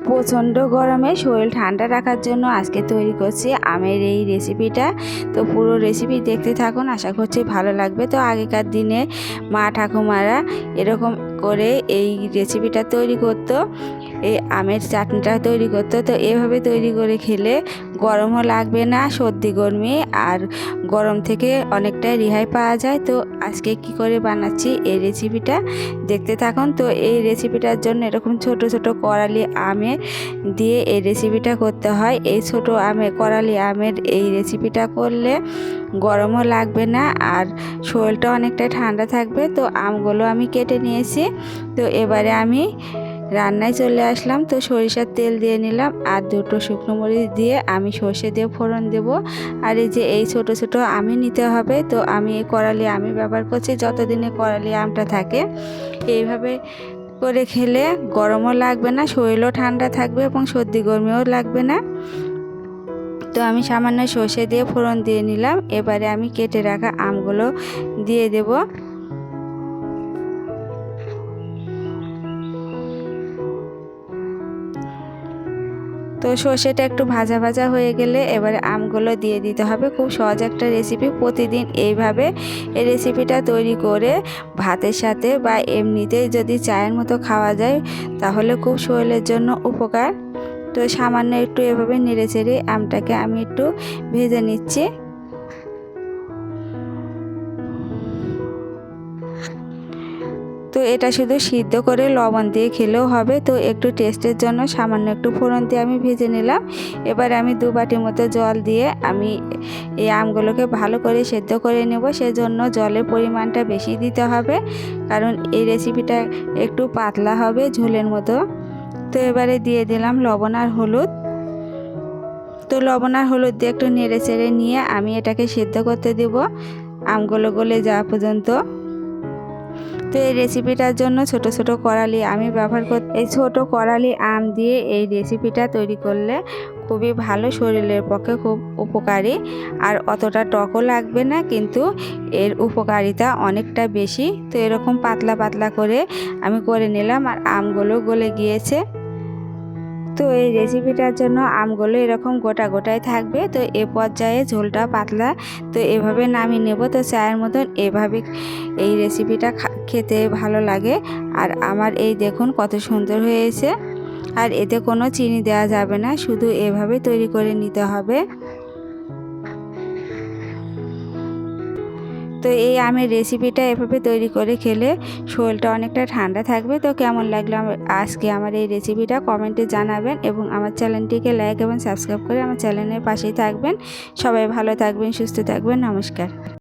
প্রচণ্ড গরমে শরীর ঠান্ডা রাখার জন্য আজকে তৈরি করছি আমের এই রেসিপিটা। তো পুরো রেসিপি দেখতে থাকুন, আশা করছি ভালো লাগবে। তো আগেকার দিনে মা ঠাকুমারা এরকম করে এই রেসিপিটা তৈরি করতো, এই আমের চাটনিটা তৈরি করতো। তো এভাবে তৈরি করে খেলে গরমও লাগবে না, সর্দি গরমি আর গরম থেকে অনেকটাই রেহাই পাওয়া যায়। তো আজকে কি করে বানাচ্ছি এই রেসিপিটা দেখতে থাকুন। তো এই রেসিপিটার জন্য এরকম ছোট ছোট করালি আমের দিয়ে এই রেসিপিটা করতে হয়। এই ছোট করালি আমের এই রেসিপিটা করলে গরমও লাগবে না আর শরীরটা অনেকটাই ঠান্ডা থাকবে। তো আমগুলো আমি কেটে নিয়েছি। তো এবারে আমি রান্নায় চলে আসলাম। তো সরিষার তেল দিয়ে নিলাম আর দুটো শুকনো মরিচ দিয়ে আমি সর্ষে দিয়ে ফোড়ন দেব। আর এই যে এই ছোট ছোট আমি নিতে হবে। তো আমি এই করালি আমি ব্যবহার করছি, যতদিনে করালি আমটা থাকে। এইভাবে করে খেলে গরমও লাগবে না, শরীরও ঠান্ডা থাকবে এবং সর্দি গরমিও লাগবে না। তো আমি সামান্য সর্ষে দিয়ে ফোড়ন দিয়ে নিলাম। এবারে আমি কেটে রাখা আমগুলো দিয়ে দেব। তো সর্ষেটা একটু ভাজা ভাজা হয়ে গেলে এবারে আমগুলো দিয়ে দিতে হবে। খুব সহজ একটা রেসিপি, প্রতিদিন এইভাবে এই রেসিপিটা তৈরি করে ভাতের সাথে বা এমনিতেই যদি চায়ের মতো খাওয়া যায় তাহলে খুব শরীরের জন্য উপকার। তো সামান্য একটু এভাবে নেড়ে চেড়ে আমটাকে আমি একটু ভেজে নিচ্ছি। তো এটা শুধু সিদ্ধ করে লবণ দিয়ে খেলেও হবে। তো একটু টেস্টের জন্য সামান্য একটু ফোড়ন দিয়ে আমি ভেজে নিলাম। এবার আমি 2 বাটির মতো জল দিয়ে আমি এই আমগুলোকে ভালো করে সেদ্ধ করে নেব। সেজন্য জলের পরিমাণটা বেশি দিতে হবে, কারণ এই রেসিপিটা একটু পাতলা হবে, ঝোলের মতো। তো এবারে দিয়ে দিলাম লবণ আর হলুদ। তো লবণ আর হলুদ দিয়ে একটু নেড়ে চেড়ে নিয়ে আমি এটাকে সেদ্ধ করতে দেব আমগুলো গলে যাওয়া পর্যন্ত। তো এই রেসিপিটার জন্য ছোট ছোট করালি আমি ব্যবহার করি। এই ছোট করালি আম দিয়ে এই রেসিপিটা তৈরি করলে খুবই ভালো, শরীরের পক্ষে খুব উপকারী আর অতটা টকও লাগবে না, কিন্তু এর উপকারিতা অনেকটা বেশি। তো এরকম পাতলা পাতলা করে আমি করে নিলাম আর আমগুলো গলে গিয়েছে। তো এই রেসিপিটার জন্য আমগুলো এরকম গোটা গোটাই থাকবে। তো এ পর্যায়ে ঝোলটা পাতলা, তো এভাবে নামিয়ে নেব। তো চায়ের মতন এভাবে এই রেসিপিটা খেতে ভালো লাগে। আর আমার এই দেখুন কত সুন্দর হয়েছে। আর এতে কোনো চিনি দেওয়া যাবে না, শুধু এভাবে তৈরি করে নিতে হবে। তো এই আমের রেসিপিটা এভাবে তৈরি করে খেলে শরীরটা অনেকটা ঠান্ডা থাকবে। তো কেমন লাগলো আজকে আমার এই রেসিপিটা কমেন্টে জানাবেন এবং আমার চ্যানেলটিকে লাইক এবং সাবস্ক্রাইব করে আমার চ্যানেলের পাশেই থাকবেন। সবাই ভালো থাকবেন, সুস্থ থাকবেন। নমস্কার।